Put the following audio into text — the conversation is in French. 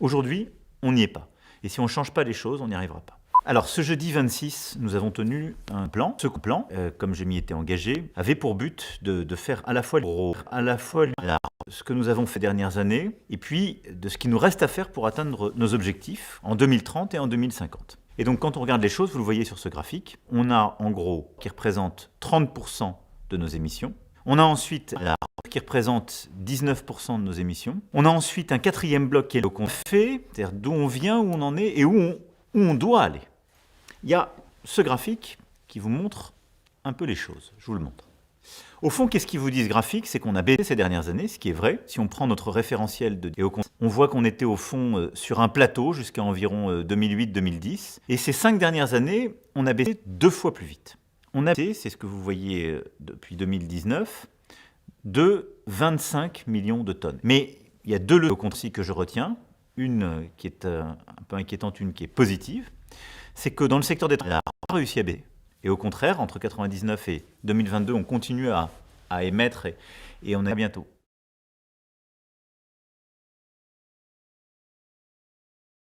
Aujourd'hui, on n'y est pas. Et si on ne change pas les choses, on n'y arrivera pas. Alors, ce jeudi 26, nous avons tenu un plan. Ce plan, comme je m'y étais engagé, avait pour but de faire à la fois ce que nous avons fait les dernières années, et puis de ce qui nous reste à faire pour atteindre nos objectifs en 2030 et en 2050. Et donc, quand on regarde les choses, vous le voyez sur ce graphique, on a en gros qui représente 30% de nos émissions. On a ensuite la qui représente 19% de nos émissions. On a ensuite un quatrième bloc qui est le qu'on fait, c'est-à-dire d'où on vient, où on en est et où on doit aller. Il y a ce graphique qui vous montre un peu les choses. Je vous le montre. Au fond, qu'est-ce qui vous dit ce graphique? C'est qu'on a baissé ces dernières années, ce qui est vrai. Si on prend notre référentiel on voit qu'on était au fond sur un plateau jusqu'à environ 2008-2010. Et ces 5 dernières années, on a baissé 2 fois plus vite. On a baissé, c'est ce que vous voyez depuis 2019, de 25 millions de tonnes. Mais il y a 2 leçons que je retiens. Une qui est un peu inquiétante, une qui est positive. C'est que dans le secteur des transports, on a réussi à baisser. Et au contraire, entre 1999 et 2022, on continue à émettre et on est à bientôt